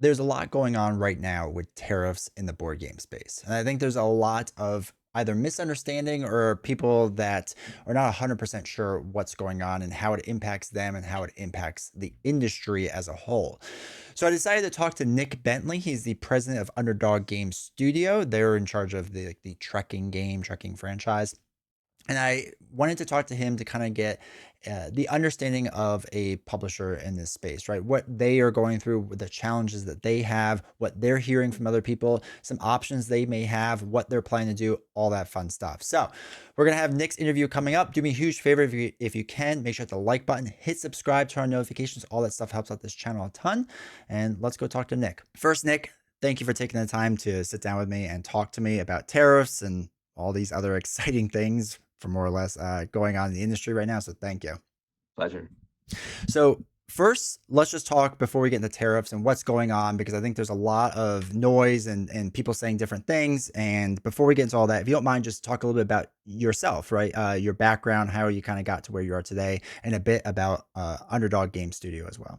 there's a lot going on right now with tariffs in the board game space. And I think there's a lot of either misunderstanding or people that are not 100% sure what's going on and how it impacts them and how it impacts the industry as a whole. So I decided to talk to Nick Bentley. He's the president of Underdog Game Studio. They're in charge of the trekking franchise. And I wanted to talk to him to kind of get the understanding of a publisher in this space, right? What they are going through, the challenges that they have, what they're hearing from other people, some options they may have, what they're planning to do, all that fun stuff. So we're going to have Nick's interview coming up. Do me a huge favor if you can, make sure to hit the like button, hit subscribe, turn on notifications. All that stuff helps out this channel a ton. And let's go talk to Nick. First, Nick, thank you for taking the time to sit down with me and talk to me about tariffs and all these other exciting things for more or less going on in the industry right now. So thank you. Pleasure. So first, let's just talk before we get into tariffs and what's going on, because I think there's a lot of noise and people saying different things. And before we get into all that, if you don't mind, just talk a little bit about yourself, right? Your background, how you kind of got to where you are today, and a bit about Underdog Game Studio as well.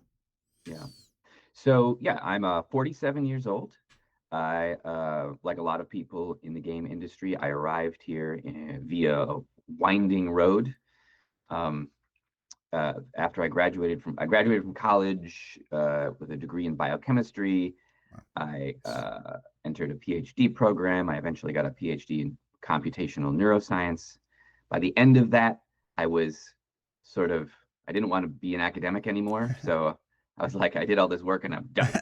Yeah. So yeah, I'm 47 years old. I, like a lot of people in the game industry, I arrived here via a winding road. After I graduated from college with a degree in biochemistry. I entered a PhD program. I eventually got a PhD in computational neuroscience. By the end of that, I was I didn't want to be an academic anymore. So I was like, I did all this work and I'm done.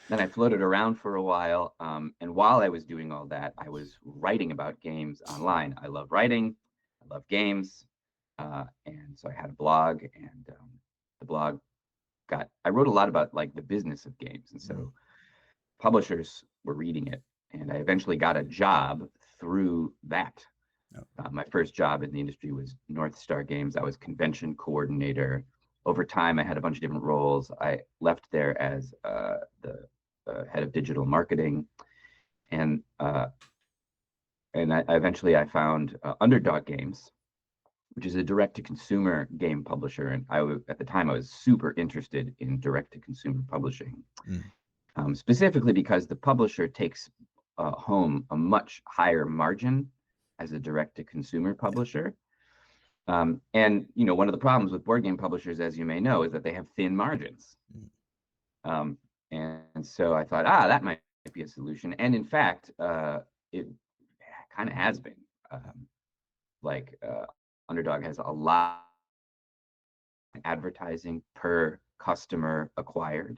Then I floated around for a while. And while I was doing all that, I was writing about games online. I love writing. I love games. And so I had a blog, and the blog I wrote a lot about like the business of games. And so publishers were reading it. And I eventually got a job through that. My first job in the industry was North Star Games. I was convention coordinator. Over time, I had a bunch of different roles. I left there as the head of digital marketing, and eventually I found Underdog Games, which is a direct-to-consumer game publisher. And at the time, I was super interested in direct-to-consumer publishing, specifically because the publisher takes home a much higher margin as a direct-to-consumer publisher. And one of the problems with board game publishers, as you may know, is that they have thin margins. And so I thought, that might be a solution. And in fact, it kind of has been. Underdog has a lot of advertising per customer acquired.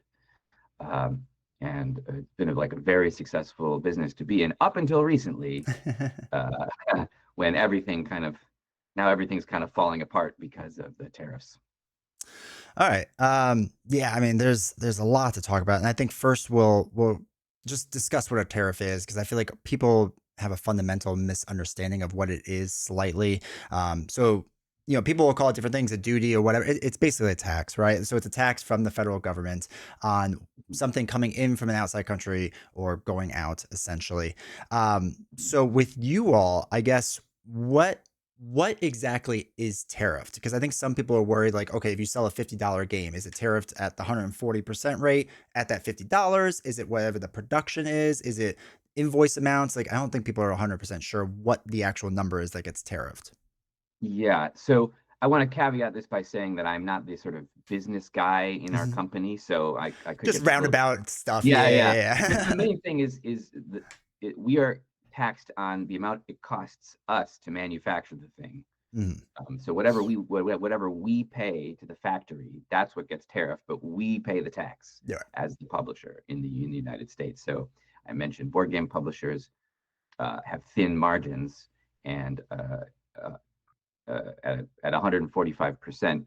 And it's been a very successful business to be in up until recently, when everything's kind of falling apart because of the tariffs. All right. Yeah, I mean, there's a lot to talk about. And I think first we'll just discuss what a tariff is, because I feel like people have a fundamental misunderstanding of what it is slightly. So people will call it different things, a duty or whatever. It's basically a tax, right? So it's a tax from the federal government on something coming in from an outside country or going out, essentially. So with you all, I guess, what exactly is tariffed? Because I think some people are worried, like, okay, if you sell a $50 game, is it tariffed at the 140% rate at that $50? Is it whatever the production is? Is it invoice amounts? Like, I don't think people are 100% sure what the actual number is that gets tariffed. Yeah. So I want to caveat this by saying that I'm not the sort of business guy in our company. So I could just roundabout stuff. Yeah. The main thing is we are taxed on the amount it costs us to manufacture the thing. So whatever we pay to the factory, that's what gets tariffed, but we pay the tax as the publisher in the United States. So I mentioned board game publishers have thin margins, and at 145%,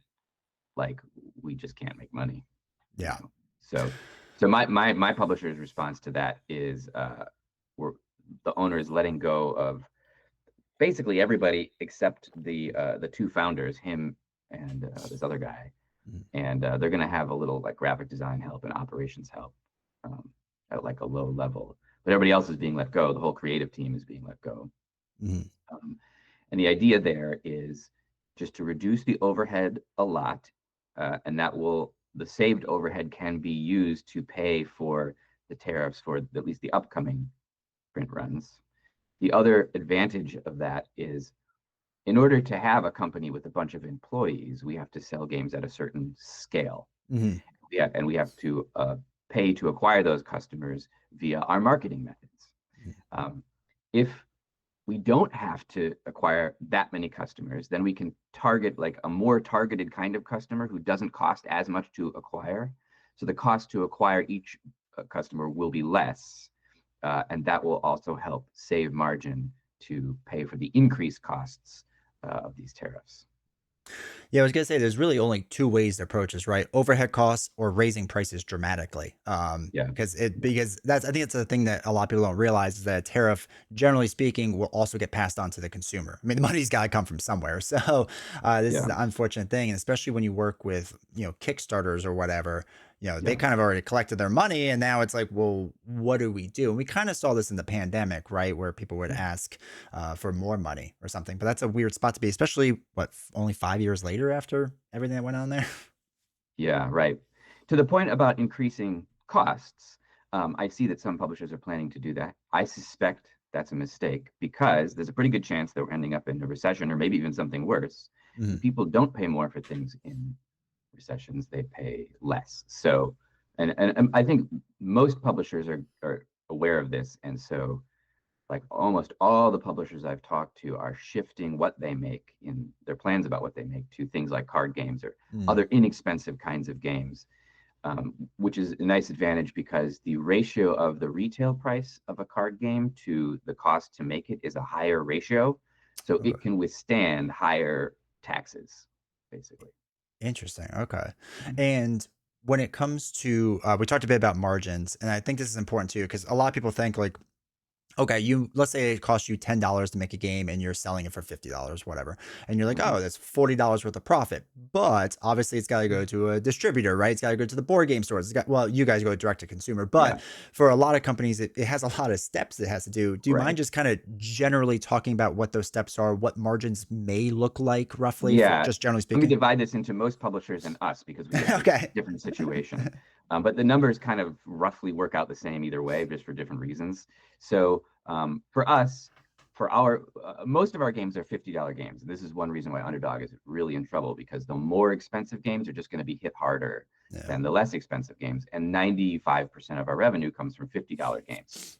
we just can't make money. Yeah. So my publisher's response to that is the owner is letting go of basically everybody except the two founders, him and this other guy. And they're going to have a little graphic design help and operations help at a low level, but everybody else is being let go. The whole creative team is being let go. And the idea there is just to reduce the overhead a lot, and that will the saved overhead can be used to pay for the tariffs for at least the upcoming print runs. The other advantage of that is in order to have a company with a bunch of employees, we have to sell games at a certain scale. Hmm. Yeah, and we have to pay to acquire those customers via our marketing methods. If we don't have to acquire that many customers, then we can target like a more targeted kind of customer who doesn't cost as much to acquire. So the cost to acquire each customer will be less, and that will also help save margin to pay for the increased costs of these tariffs. Yeah, I was gonna say there's really only two ways to approach this, right? Overhead costs or raising prices dramatically. Yeah, Because that's, I think it's the thing that a lot of people don't realize is that a tariff, generally speaking, will also get passed on to the consumer. I mean, the money's got to come from somewhere. So this is yeah, the unfortunate thing, and especially when you work with Kickstarters or whatever. They yeah, kind of already collected their money, and now it's like, well, what do we do? And we kind of saw this in the pandemic, right, where people would yeah. ask for more money or something. But that's a weird spot to be, especially only 5 years later after everything that went on there. Yeah, right. To the point about increasing costs, I see that some publishers are planning to do that. I suspect that's a mistake because there's a pretty good chance that we're ending up in a recession or maybe even something worse. And Mhm. people don't pay more for things in recessions, they pay less. So, and I think most publishers are aware of this. And so, like almost all the publishers I've talked to are shifting what they make in their plans about what they make to things like card games or Mm. other inexpensive kinds of games, which is a nice advantage because the ratio of the retail price of a card game to the cost to make it is a higher ratio. So it Okay. can withstand higher taxes, basically. Interesting. Okay. Mhm. And when it comes to, we talked a bit about margins, and I think this is important too, because a lot of people think like, okay, let's say it costs you $10 to make a game and you're selling it for $50, whatever. And you're like, Mhm. oh, that's $40 worth of profit. But obviously it's got to go to a distributor, right? It's got to go to the board game stores. Well, you guys go direct to consumer, Yeah, but for a lot of companies, it has a lot of steps it has to do. Do you mind right. just kind of generally talking about what those steps are, what margins may look like roughly, for Yeah. just generally Let me speaking? divide this into most publishers and us because we have this Okay. different situation. But the numbers kind of roughly work out the same either way, just for different reasons. So for us, for our most of our games are $50 games. And this is one reason why Underdog is really in trouble because the more expensive games are just going to be hit harder Yeah. than the less expensive games. And 95% of our revenue comes from $50 games.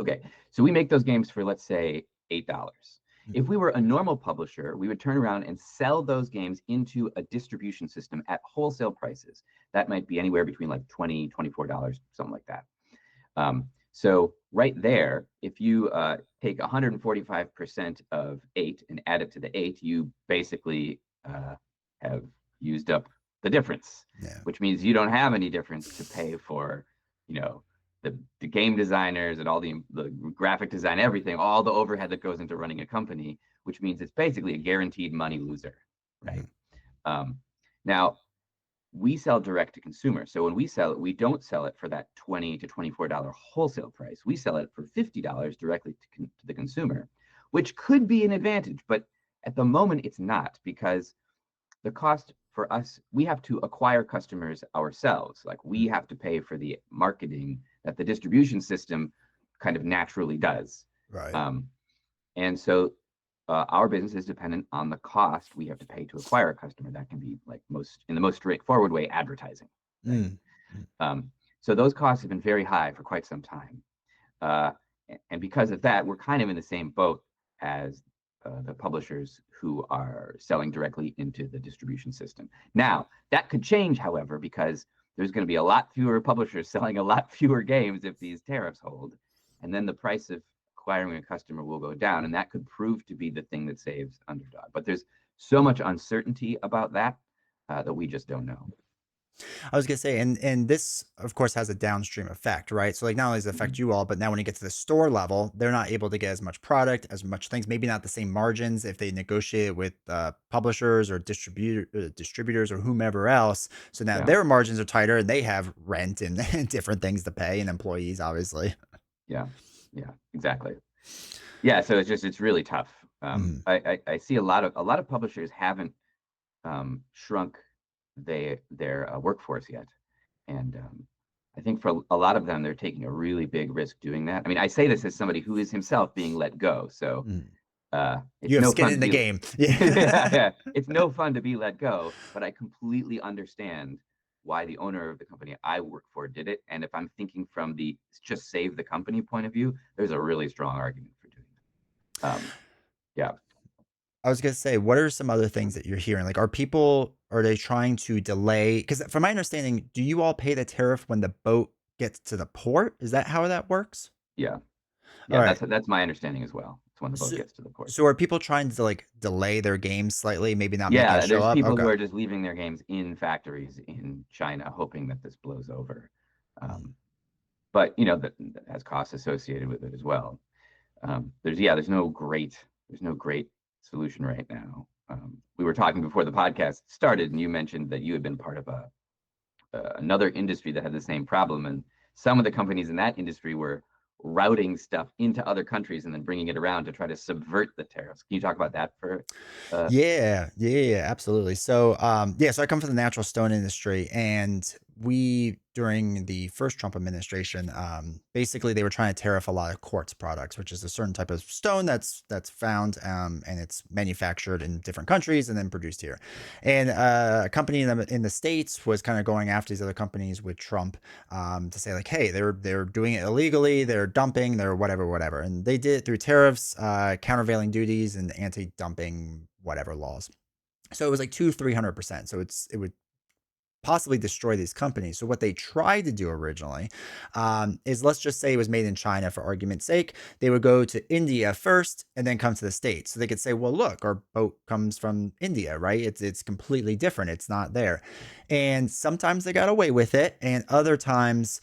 Okay, so we make those games for, let's say, $8. If we were a normal publisher, we would turn around and sell those games into a distribution system at wholesale prices. That might be anywhere between like $20, $24, something like that. So right there, if you take 145% of 8 and add it to the 8, you basically have used up the difference, Yeah. which means you don't have any difference to pay for, you know, the game designers and all the graphic design, everything, all the overhead that goes into running a company, which means it's basically a guaranteed money loser, right? Mhm. Um, now, we sell direct to consumer. So when we sell it, we don't sell it for that $20 to $24 wholesale price. We sell it for $50 directly to the consumer, which could be an advantage. But at the moment, it's not because the cost for us, we have to acquire customers ourselves. Like we have to pay for the marketing that the distribution system kind of naturally does. Right. Um, and so our business is dependent on the cost we have to pay to acquire a customer. That can be like in the most straightforward way, advertising, right? Mm. Mm. Um, so those costs have been very high for quite some time. Uh, and because of that, we're kind of in the same boat as the publishers who are selling directly into the distribution system. Now, that could change, however, because there's going to be a lot fewer publishers selling a lot fewer games if these tariffs hold. And then the price of acquiring a customer will go down. And that could prove to be the thing that saves Underdog. But there's so much uncertainty about that that we just don't know. I was gonna say, and this of course has a downstream effect, right? So like not only does it affect Mhm. you all, but now when you get to the store level, they're not able to get as much product, as much things, maybe not the same margins if they negotiate with publishers or distributors or whomever else. So now Yeah, their margins are tighter, and they have rent and, and different things to pay, and employees, obviously. yeah, yeah, exactly. Yeah, so it's really tough. Mhm. I see a lot of publishers haven't shrunk. their workforce yet. And I think for a lot of them, they're taking a really big risk doing that. I mean, I say this as somebody who is himself being let go. So Mm. You it's have no skin fun to in the be, game. yeah, Yeah. yeah, it's no fun to be let go, but I completely understand why the owner of the company I work for did it. And if I'm thinking from the just save the company point of view, there's a really strong argument for doing that. Yeah, I was gonna say, what are some other things that you're hearing? Like, are they trying to delay? Because from my understanding, do you all pay the tariff when the boat gets to the port? Is that how that works? yeah, All yeah. right. That's my understanding as well. It's when the boat So, gets to the port. so are people trying to like delay their game slightly, maybe not making it Yeah, show there's up? people who Okay. are just leaving their games in factories in China, hoping that this blows over. Mm. Um, but that has costs associated with it as well. There's no great solution right now. We were talking before the podcast started, and you mentioned that you had been part of another industry that had the same problem, and some of the companies in that industry were routing stuff into other countries and then bringing it around to try to subvert the tariffs. Can you talk about that for? Uh, Yeah, absolutely. So, yeah, so I come from the natural stone industry, and we during the first Trump administration, basically they were trying to tariff a lot of quartz products, which is a certain type of stone that's found, and it's manufactured in different countries and then produced here. And a company in the states was kind of going after these other companies with Trump, to say like, hey, they're doing it illegally, they're dumping, they're whatever, and they did it through tariffs, countervailing duties, and anti-dumping whatever laws. So it was like 200-300%. So it would possibly destroy these companies. So what they tried to do originally, is, let's just say it was made in China for argument's sake. They would go to India first and then come to the States. So they could say, well, look, our boat comes from India, right? It's completely different. It's not there. And sometimes they got away with it, and other times,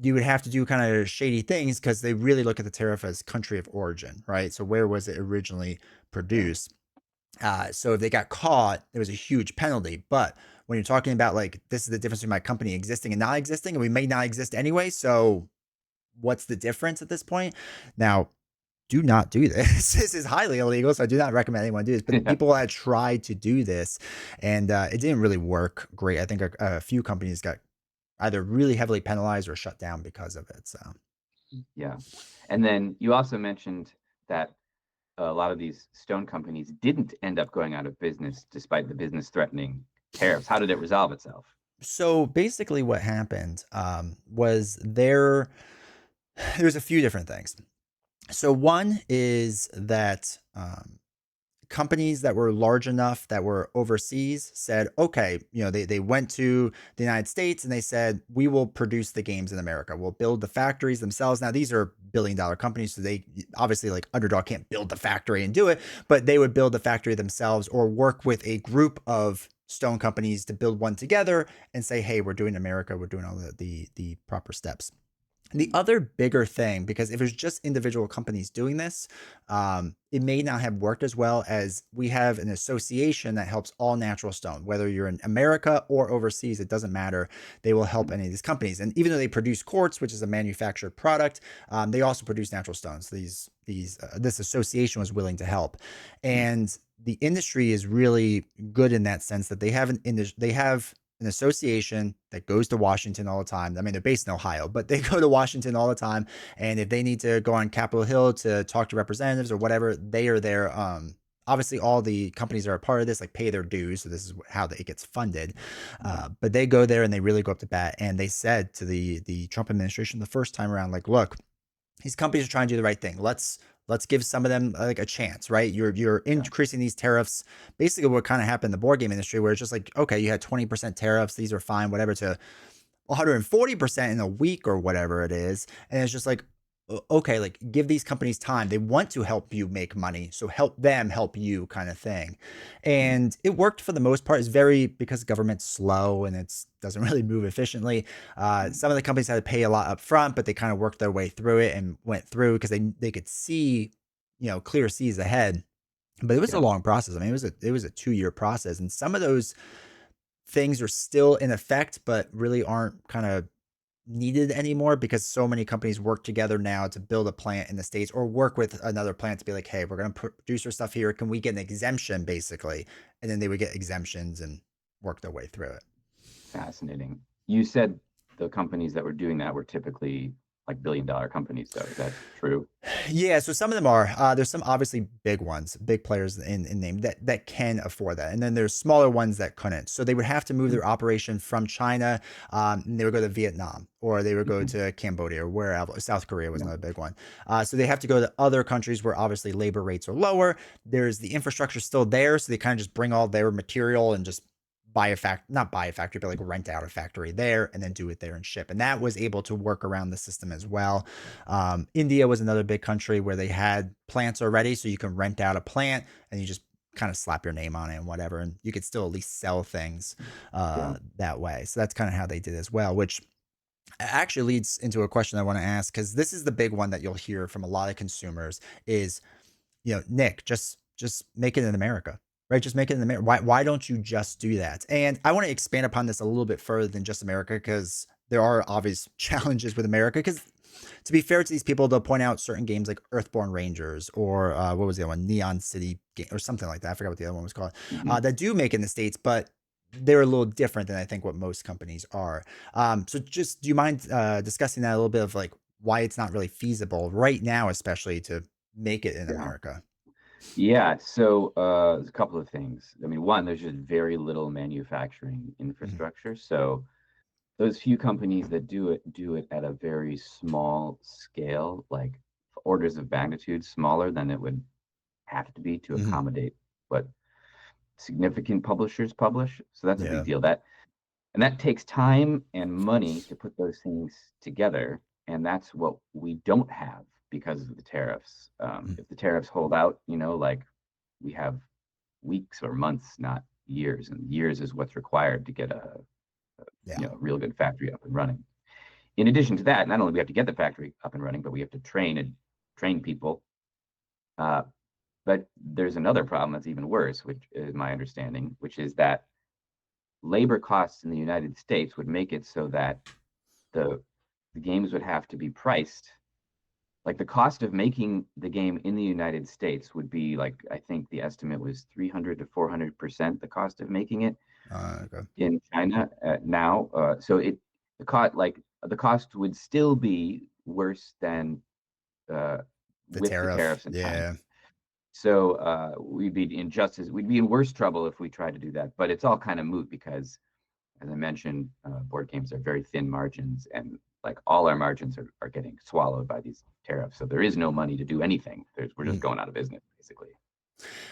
you would have to do kind of shady things because they really look at the tariff as country of origin, right? So where was it originally yeah, produced? So if they got caught, there was a huge penalty. But when you're talking about like, this is the difference between my company existing and not existing, and we may not exist anyway. So what's the difference at this point? Now, do not do this. This is highly illegal, so I do not recommend anyone do this. But yeah, people had tried to do this, and it didn't really work great. I think a few companies got either really heavily penalized or shut down because of it. So yeah. And then you also mentioned that a lot of these stone companies didn't end up going out of business despite the business threatening tariffs. How did it resolve itself? so basically, what happened, was there's a few different things. So one is that, companies that were large enough that were overseas said, okay, they went to the United States and they said, we will produce the games in America. We'll build the factories themselves. Now, these are billion-dollar companies, so they obviously, like, Underdog can't build the factory and do it, but they would build the factory themselves or work with a group of stone companies to build one together and say, hey, we're doing America, we're doing all the proper steps. The other bigger thing, because if it's just individual companies doing this, it may not have worked as well as we have an association that helps all natural stone, whether you're in America or overseas, it doesn't matter. They will help any of these companies. And even though they produce quartz, which is a manufactured product, they also produce natural stones. This association was willing to help. And the industry is really good in that sense that they have an association that goes to Washington all the time. I mean, they're based in Ohio, but they go to Washington all the time. And if they need to go on Capitol Hill to talk to representatives or whatever, they are there. Obviously, all the companies that are a part of this like pay their dues, so this is how it gets funded. Yeah, But they go there and they really go up to bat. And they said to the Trump administration the first time around, like, look, these companies are trying to do the right thing. Let's give some of them like a chance, right? You're yeah, increasing these tariffs. Basically, what kind of happened in the board game industry, where it's just like, okay, you had 20% tariffs, these are fine, whatever, to 140% in a week or whatever it is, and it's just like, okay, like, give these companies time. They want to help you make money, so help them help you, kind of thing. mm, And it worked for the most part. It's very, because government's slow and it doesn't really move efficiently. mm, Some of the companies had to pay a lot up front, but they kind of worked their way through it and went through because they could see, clear seas ahead. But it was a yeah, long process. I mean, it was a 2-year process, and some of those things are still in effect, but really aren't kind of needed anymore because so many companies work together now to build a plant in the States or work with another plant to be like, hey, we're going to produce our stuff here. Can we get an exemption, basically? And then they would get exemptions. And work their way through it. Fascinating. You said the companies that were doing that were typically like billion-dollar companies, though. Is that true? Yeah, so some of them are. There's some obviously big ones, big players in name that can afford that, and then there's smaller ones that couldn't. So they would have to move their operation from China. And they would go to Vietnam, or they would go Mhm. to Cambodia, or wherever. South Korea was Yeah. another big one. So they have to go to other countries where obviously labor rates are lower. There's the infrastructure still there, so they kind of just bring all their material and just not buy a factory, but like rent out a factory there and then do it there and ship. And that was able to work around the system as well. India was another big country where they had plants already, so you can rent out a plant and you just kind of slap your name on it and whatever, and you could still at least sell things Yeah. that way. So that's kind of how they did as well, which actually leads into a question I want to ask, because this is the big one that you'll hear from a lot of consumers is, Nick, just make it in America, right? Just make it in America. Why don't you just do that? And I want to expand upon this a little bit further than just America, because there are obvious challenges with America. Because to be fair to these people, they'll point out certain games like Earthborn Rangers or what was the other one, Neon City game or something like that. I forgot what the other one was called. Hmm. That do make in the States, but they're a little different than I think what most companies are. So just do you mind discussing that a little bit of like why it's not really feasible right now, especially to make it in Yeah. America? Yeah. So there's a couple of things. I mean, one, there's just very little manufacturing Mhm. infrastructure. So those few companies that do it at a very small scale, like orders of magnitude smaller than it would have to be to Mhm. accommodate what significant publishers publish. So that's a big Yeah. deal. That takes time and money to put those things together, and that's what we don't have because of the tariffs. Mhm. If the tariffs hold out, like we have weeks or months, not years, and years is what's required to get a Yeah. real good factory up and running. In addition to that, not only do we have to get the factory up and running, but we have to train people. Uh, but there's another problem that's even worse, which is my understanding, which is that labor costs in the United States would make it so that the the games would have to be priced like the cost of making the game in the United States would be like I think the estimate was 300 to 400% the cost of making it Okay. in China now. So the cost would still be worse than uh, The with the tariff. tariffs in China. Yeah. So we'd be in worse trouble if we tried to do that. But it's all kind of moot because as I mentioned, board games are very thin margins, and like all our margins are getting swallowed by these tariffs. So there is no money to do anything. We're just Mhm. going out of business, basically.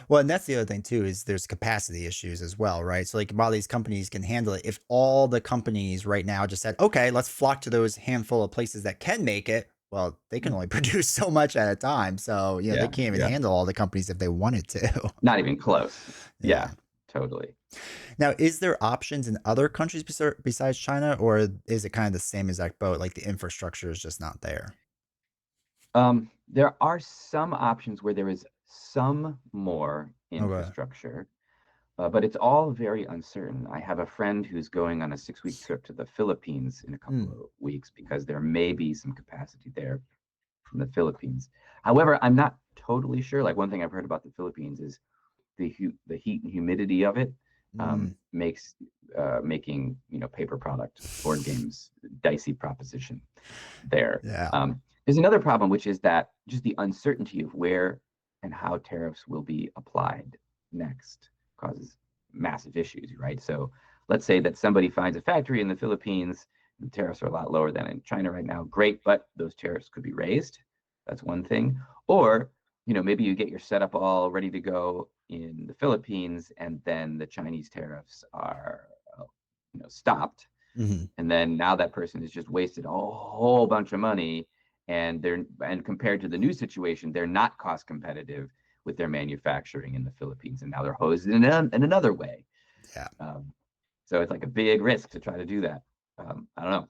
Well, and that's the other thing too is there's capacity issues as well, right? So like while these companies can handle it, if all the companies right now just said, okay, let's flock to those handful of places that can make it, well, they can only produce so much at a time. So, they Yeah, can't even yeah, handle all the companies if they wanted to. not even close. Yeah. Yeah, totally. Now, is there options in other countries besides China, or is it kind of the same exact boat? Like the infrastructure is just not there. There are some options where there is some more Okay. infrastructure, but it's all very uncertain. I have a friend who's going on a 6-week trip to the Philippines in a couple Mm, of weeks because there may be some capacity there from the Philippines. However, I'm not totally sure. Like one thing I've heard about the Philippines is the heat and humidity of it mm, makes making paper product board games dicey proposition there. yeah. There's another problem, which is that just the uncertainty of where and how tariffs will be applied next causes massive issues, right? So let's say that somebody finds a factory in the Philippines, the tariffs are a lot lower than in China right now. Great, but those tariffs could be raised. That's one thing. Or, maybe you get your setup all ready to go in the Philippines, and then the Chinese tariffs are, stopped, Hmm. and then now that person has just wasted a whole bunch of money, and compared to the new situation they're not cost competitive with their manufacturing in the Philippines, and now they're hosed in another way. Yeah. So it's like a big risk to try to do that. I don't know.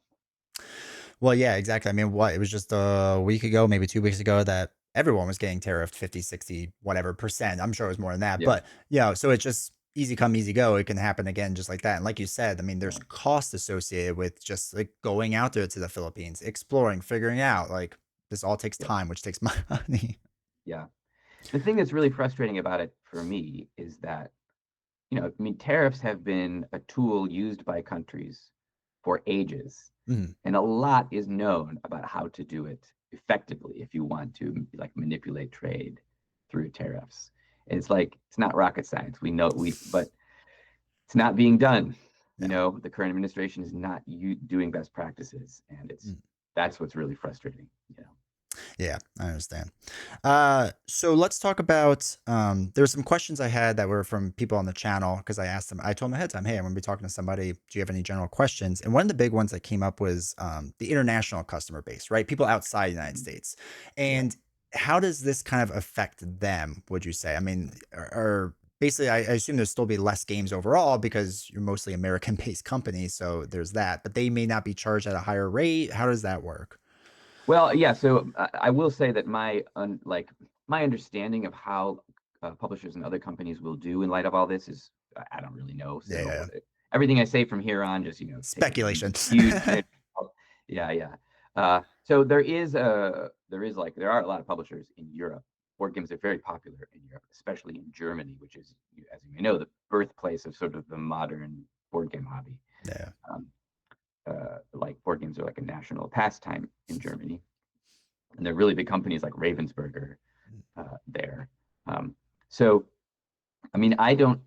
Well, yeah, exactly. I mean, what it was just a week ago, maybe 2 weeks ago, that everyone was getting tariffed 50, 60, whatever percent. I'm sure it was more than that. Yeah, But, so it's just easy come, easy go. It can happen again just like that. And like you said, I mean, there's yeah, cost associated with just like going out there to the Philippines, exploring, figuring out like this all takes yeah, time, which takes money. yeah. The thing that's really frustrating about it for me is that I mean, tariffs have been a tool used by countries for ages, Mhm. and a lot is known about how to do it effectively if you want to like manipulate trade through tariffs. And it's like it's not rocket science. We know but it's not being done. Yeah. The current administration is not doing best practices, and Mm. that's what's really frustrating. Yeah, I understand. So let's talk about. There were some questions I had that were from people on the channel because I asked them. I told them ahead of time, "Hey, I'm going to be talking to somebody. Do you have any general questions?" And one of the big ones that came up was the international customer base, right? People outside the United States, Yeah. and how does this kind of affect them? Would you say? I mean, or basically, I assume there'll still be less games overall because you're mostly American-based companies, so there's that. But they may not be charged at a higher rate. How does that work? Well, yeah. So I will say that my understanding of how publishers and other companies will do in light of all this is I don't really know. Yeah, yeah, So yeah. everything I say from here on, just take with a Speculation. huge pinch of salt. Yeah, yeah. So there are a lot of publishers in Europe. Board games are very popular in Europe, especially in Germany, which is, as you may know, the birthplace of sort of the modern board game hobby. Yeah. Um, like board games are like a national pastime in Germany, and they're really big companies like Ravensburger there. Um, so, I mean, I don't,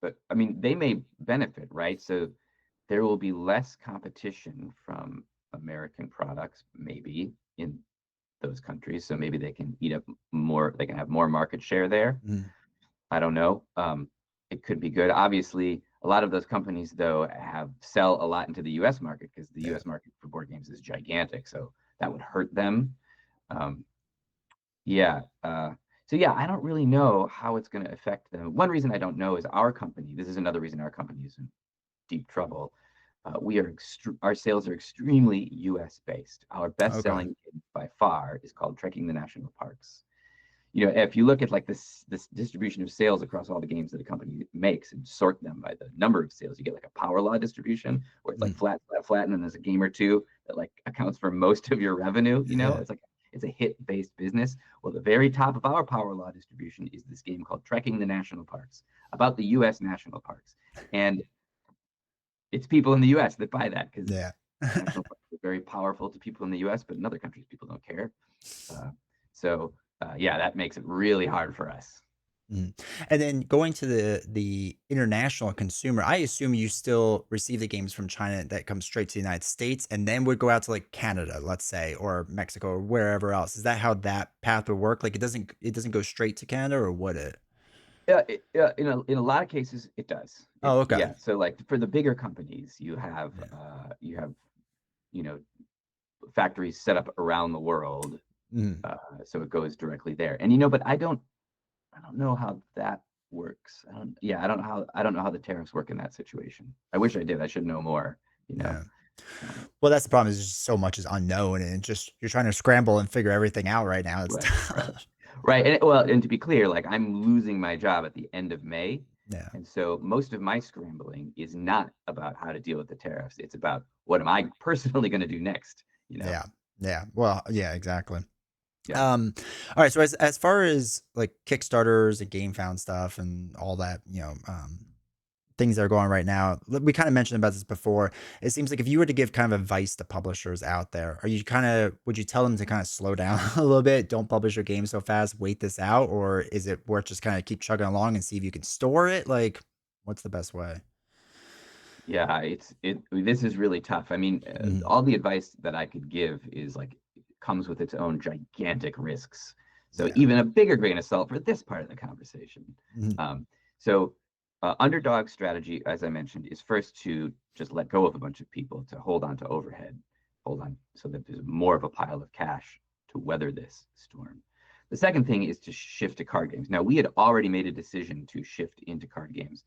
but I mean, they may benefit, right? So there will be less competition from American products, maybe in those countries. So maybe they can eat up more, they can have more market share there. Mm. I don't know. It could be good. Obviously, a lot of those companies, though, sell a lot into the U.S. market because the Yeah. U.S. market for board games is gigantic. So that would hurt them. Um, yeah. So yeah, I don't really know how it's going to affect them. One reason I don't know is our company. This is another reason our company is in deep trouble. Our sales are extremely U.S. based. Our Okay. best-selling game by far is called Trekking the National Parks. If you look at like this distribution of sales across all the games that a company makes and sort them by the number of sales, you get like a power law distribution where it's like Mm. flat, flat, flat, and then there's a game or two that like accounts for most of your revenue. Yeah. It's a hit-based business. Well, the very top of our power law distribution is this game called Trekking the National Parks, about the U.S. national parks, and it's people in the U.S. that buy that because Yeah. national parks are very powerful to people in the U.S., but in other countries, people don't care. Uh, so yeah, that makes it really hard for us. Mhm. And then going to the international consumer, I assume you still receive the games from China that come straight to the United States and then would go out to like Canada, let's say, or Mexico or wherever else. Is that how that path would work? Like it doesn't go straight to Canada or would it? In a lot of cases, it does. Oh, okay. Yeah. So like for the bigger companies, Yeah. you have you know factories set up around the world, Mhm. so it goes directly there. And but I don't know how that works. I don't know how the tariffs work in that situation. I wish I did. I should know more. You know. Yeah. Um, Well, that's the problem is just so much is unknown and just you're trying to scramble and figure everything out right now. It's right. Right. tough. Right. And to be clear, like I'm losing my job at the end of May. Yeah. And so most of my scrambling is not about how to deal with the tariffs. It's about what am I personally going to do next, you know? Yeah. Yeah. Well, yeah, exactly. Yeah. Um, all right. So as far as like Kickstarters and GameFound stuff and all that, things that are going on right now, we kind of mentioned about this before. It seems like if you were to give kind of advice to publishers out there, would you tell them to kind of slow down a little bit? Don't publish your game so fast, wait this out, or is it worth just kind of keep chugging along and see if you can store it? Like, what's the best way? Yeah. This is really tough. I mean, Mhm. all the advice that I could give is like, comes with its own gigantic risks. So Yeah. even a bigger grain of salt for this part of the conversation. Mhm. So underdog strategy, as I mentioned, is first to just let go of a bunch of people to hold on to overhead, hold on so that there's more of a pile of cash to weather this storm. The second thing is to shift to card games. Now, we had already made a decision to shift into card games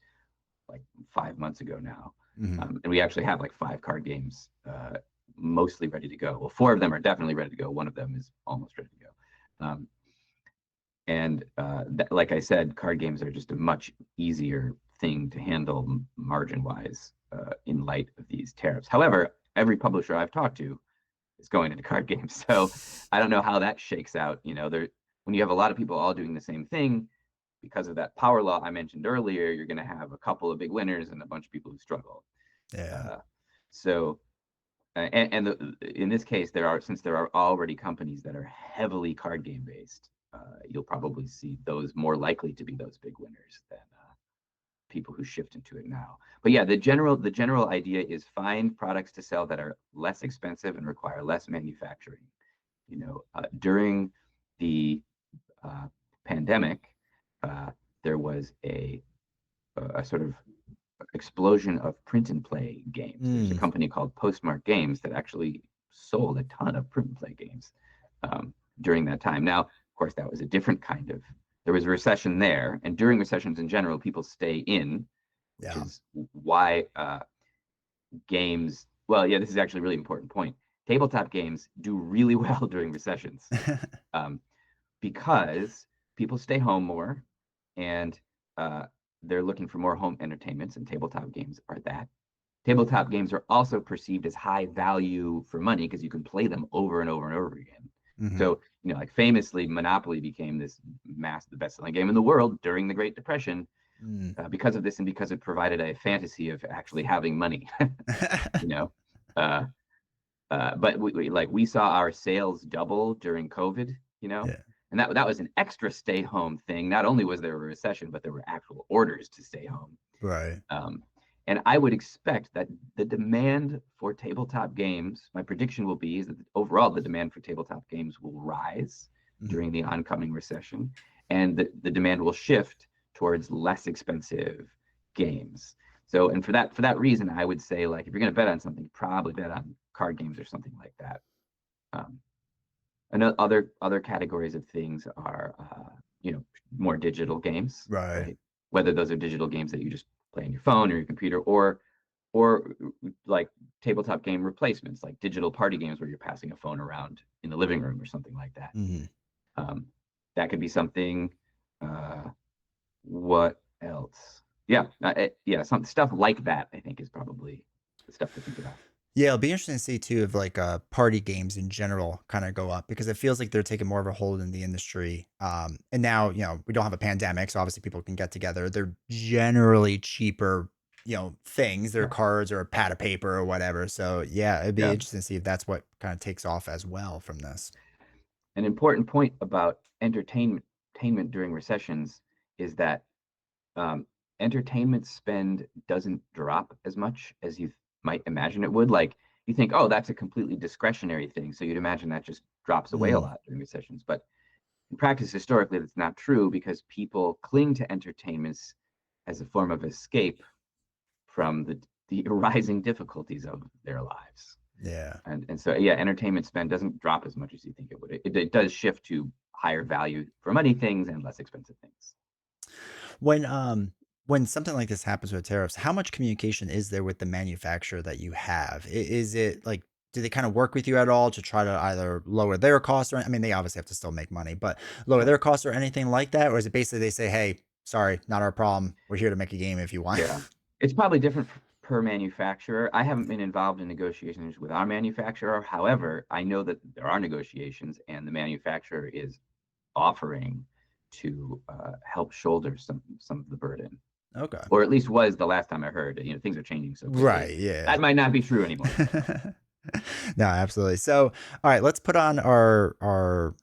like 5 months ago now. Mhm. And we actually have like 5 card games mostly ready to go. Well, 4 of them are definitely ready to go. One of them is almost ready to go. And like I said, card games are just a much easier thing to handle margin wise in light of these tariffs. However, every publisher I've talked to is going into card games. So I don't know how that shakes out. When you have a lot of people all doing the same thing, because of that power law I mentioned earlier, you're going to have a couple of big winners and a bunch of people who struggle. Yeah. Uh, so, in this case, since there are already companies that are heavily card game based, you'll probably see those more likely to be those big winners than people who shift into it now. But yeah, the general idea is find products to sell that are less expensive and require less manufacturing. During the pandemic, there was a sort of explosion of print and play games. There's a Mm, company called Postmark Games that actually sold a ton of print and play games during that time. Now, of course, that was a different kind of. There was a recession there, and during recessions in general, people stay in, which yeah. is why games. Well, yeah, this is actually a really important point. Tabletop games do really well during recessions. Um, because people stay home more and uh, they're looking for more home entertainments, and tabletop games are that. Tabletop games are also perceived as high value for money because you can play them over and over and over again. Hmm. So, like famously, Monopoly became the best-selling game in the world during the Great Depression Mm. because of this, and because it provided a fantasy of actually having money. you know, uh, but we saw our sales double during COVID, Yeah. and that was an extra stay home thing. Not only was there a recession, but there were actual orders to stay home. Right. Um, and I would expect that the demand for tabletop games, my prediction will be, is that overall the demand for tabletop games will rise Mhm. during the oncoming recession, and the demand will shift towards less expensive games. So, and for that reason, I would say, like, if you're going to bet on something, probably bet on card games or something like that. Um, and other categories of things are, more digital games, Right. right? Whether those are digital games that you just play on your phone or your computer, or like tabletop game replacements, like digital party games where you're passing a phone around in the living room or something like that. Hmm. Um, that could be something. Uh, what else? Yeah, some stuff like that. I think is probably the stuff to think about. Yeah, it'll be interesting to see too if like party games in general kind of go up because it feels like they're taking more of a hold in the industry. And now, we don't have a pandemic, so obviously people can get together. They're generally cheaper, things. They're Yeah, cards or a pad of paper or whatever. So yeah, it'd be yeah. interesting to see if that's what kind of takes off as well from this. An important point about entertainment during recessions is that um, entertainment spend doesn't drop as much as you might imagine it would. Like, you think, oh, that's a completely discretionary thing, so you'd imagine that just drops away a Mm, lot during recessions. But in practice, historically, that's not true because people cling to entertainments as a form of escape from the rising difficulties of their lives. yeah. And so, yeah, entertainment spend doesn't drop as much as you think it would. It does shift to higher value for money things and less expensive things. When when something like this happens with tariffs, how much communication is there with the manufacturer that you have? Is it like do they kind of work with you at all to try to either lower their costs or I mean they obviously have to still make money, but lower Yeah, their costs or anything like that? Or is it basically they say, hey, sorry, not our problem. We're here to make a game if you want. yeah. It's probably different per manufacturer. I haven't been involved in negotiations with our manufacturer. However, I know that there are negotiations, and the manufacturer is offering to help shoulder some of the burden, Okay. or at least was the last time I heard. Things are changing so quickly. Right. Yeah. That might not be true anymore. No, absolutely. So, all right, let's put on our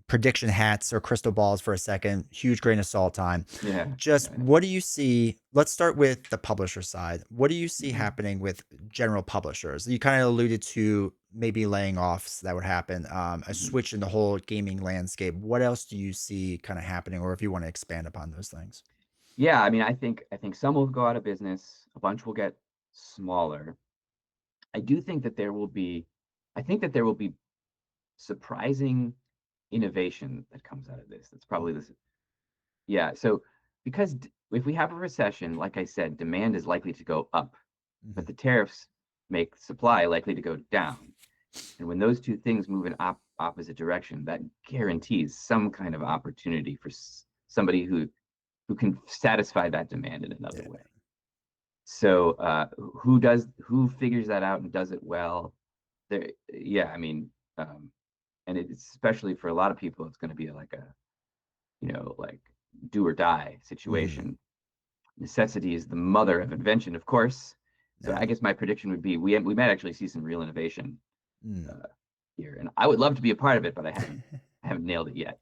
prediction hats or crystal balls for a second. Huge grain of salt time. Yeah, Just yeah. what do you see? Let's start with the publisher side. What do you see Mhm. happening with general publishers? You kind of alluded to maybe laying offs that would happen, a Mhm. switch in the whole gaming landscape. What else do you see kind of happening, or if you want to expand upon those things? Yeah, I mean, I think some will go out of business. A bunch will get smaller. I do think that there will be, I think that there will be surprising innovation that comes out of this. That's probably this. Yeah. So because if we have a recession, like I said, demand is likely to go up, but Mhm. the tariffs make supply likely to go down. And when those two things move in opposite direction, that guarantees some kind of opportunity for somebody who can satisfy that demand in another Yeah. way. So who figures that out and does it well? There, yeah, I mean, and it's especially for a lot of people, it's going to be like a like do or die Mm, situation. Necessity is the mother of invention, of course. So yeah. I guess my prediction would be we might actually see some real innovation Mm. uh, here, and I would love to be a part of it, but I haven't nailed it yet.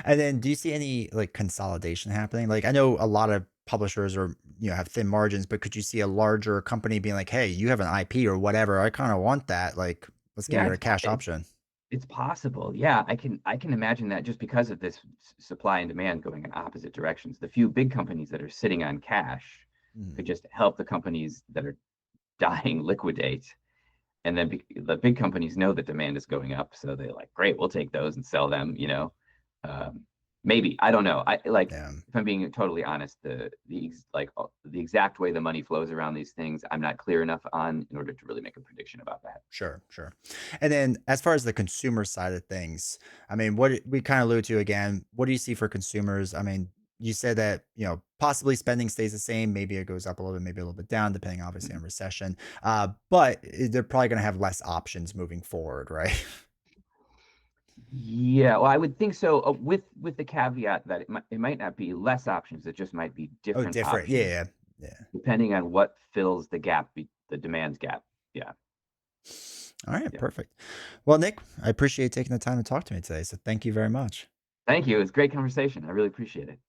And then do you see any like consolidation happening? Like I know a lot of publishers or have thin margins, but could you see a larger company being like, "Hey, you have an IP or whatever. I kind of want that. Like, let's give Yeah, you a cash option." it's possible. Yeah, I can imagine that just because of this supply and demand going in opposite directions. The few big companies that are sitting on cash Mm, could just help the companies that are dying liquidate. And then the big companies know that demand is going up, so they're like, great, we'll take those and sell them. Um, Maybe, I don't know. I like, yeah. if I'm being totally honest, the exact way the money flows around these things, I'm not clear enough on in order to really make a prediction about that. Sure, sure. And then as far as the consumer side of things, I mean, we kind of alluded to again, what do you see for consumers? I mean, you said that, possibly spending stays the same, maybe it goes up a little bit, maybe a little bit down, depending obviously on recession. But they're probably going to have less options moving forward, right? Yeah, well, I would think so. With the caveat that it might not be less options; it just might be Oh, different different. options Yeah, yeah. depending on what fills the gap, the demand gap. Yeah, All right, yeah. perfect. Well, Nick, I appreciate taking the time to talk to me today. So thank you very much. Thank you. It's a great conversation. I really appreciate it.